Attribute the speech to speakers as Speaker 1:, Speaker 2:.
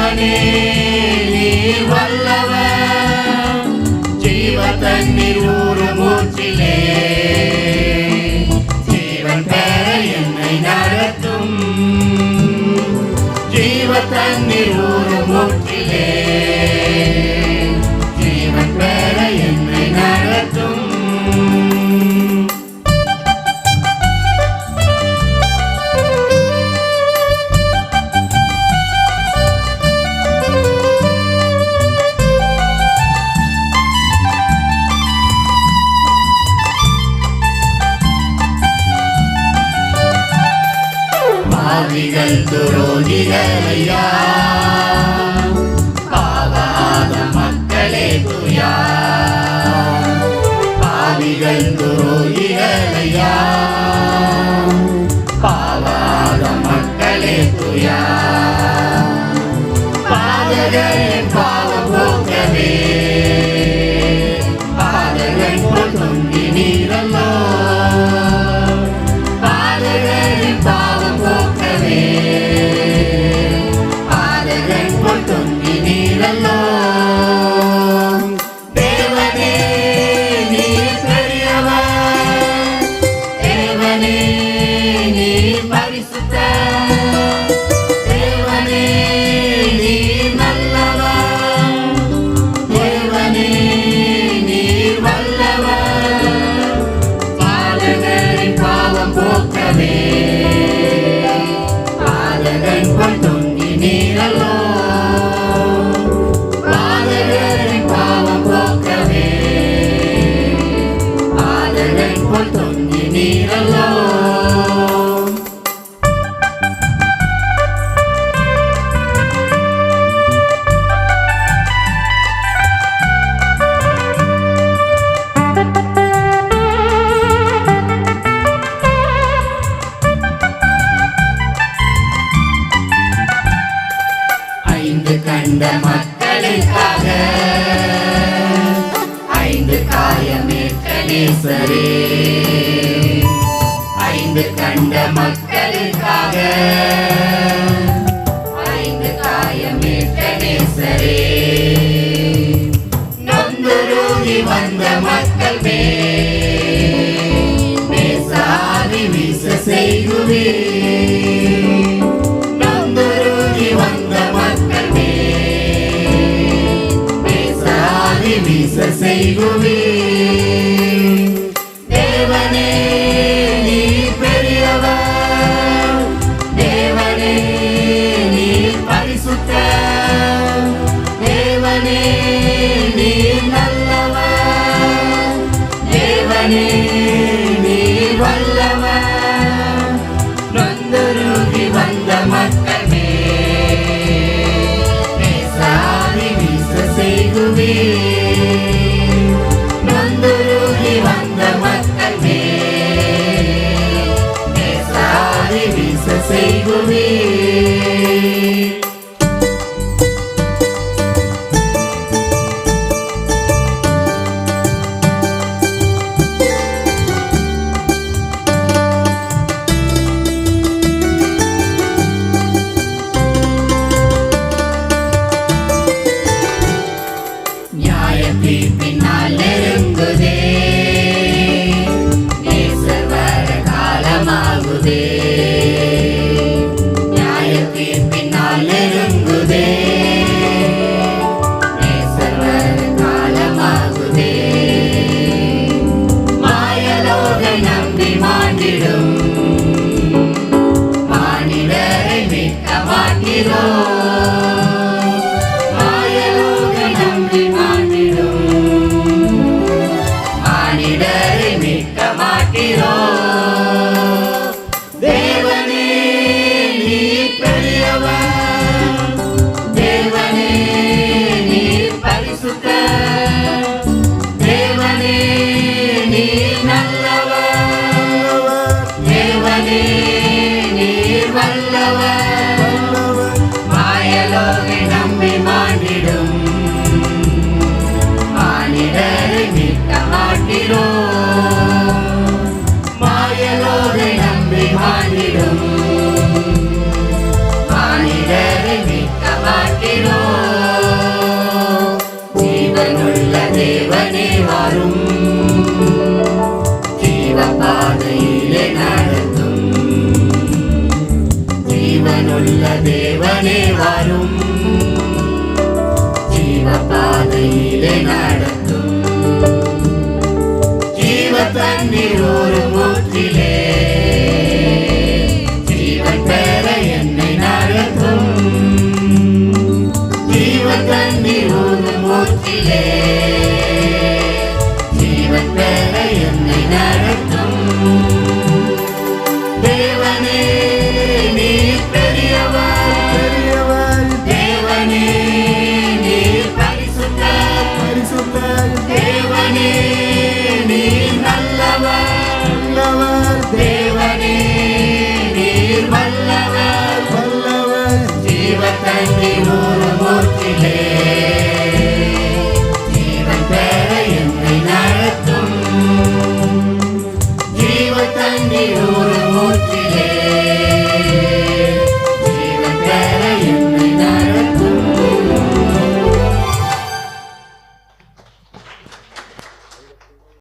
Speaker 1: தேவனே நீர் வல்லவர், ஜீவ தண்ணீர் ஊறும் ஊற்றிலே ஜீவன் பெற என்னை நடத்தும். ஜீவ தண்ணீர் ஊறும் ஊற்றிலே ஜீவன் பெற என்னை நடத்தும். பாவிகள் துரோகிகளையா, பாவாத மக்களே துயா. பாவிகள் துரோகிகளையா, பாவாத மக்களே துயா. பாதகரின் பாவம் போக்கவே பாதகன் போல் தொங்கி நீரல்லோ. பாதகரின் பாவம் போக்கவே பாதகன் போல் தொங்கி நீரல்லோ. தேவனே நீர் பெரியவர், தேவனே நீர் பரிசுத்தர், தேவனே நீர் நல்லவர், தேவனே நீர் வல்லவர். பாதகரின் பாவம் போக்கவே பாதகன் போல் தொங்கி நீரல்லோ. பாதகரின் பாவம் போக்கவே பாதகன் போல் தொங்கி நீரல்லோ. ஐந்து கண்ட மக்களுக்காக ஐந்து காயமேற்ற நேசரே. ஐந்து கண்ட மக்களுக்காக ஐந்து காயமேற்ற நேசரே. நொந்துருகி வந்த மக்கள் நேசாதி வீச செய்குவே. நொந்துருகி வந்த மக்கள் நேசாதி வீச செய்குவே. தேவனே நீர் பெரியவர், தேவனே நீர் பரிசுத்தர், தேவனே நீர் நல்லவர், தேவனே நீர் வல்லவர். நொந்துருகி வந்த மக்கள் நேசாதி வீச செய்குவே. நொந்துருகி வந்த மக்கள் நேசாதி வீச செய்குவே. தீர்ப்பினால் நெருங்குதே, நேசர் வர காலமாகுதே. நியாய தீர்ப்பினால் நெருங்குதே, நேசர் வர காலமாகுதே. மாயலோக நம்பி மாண்டிடும் மானிடரை மீட்க மாட்டிரோம். தேவனே நீர் பெரியவர், தேவனே நீர் பரிசுத்தர், தேவனே நீர் நல்லவர், நன்றி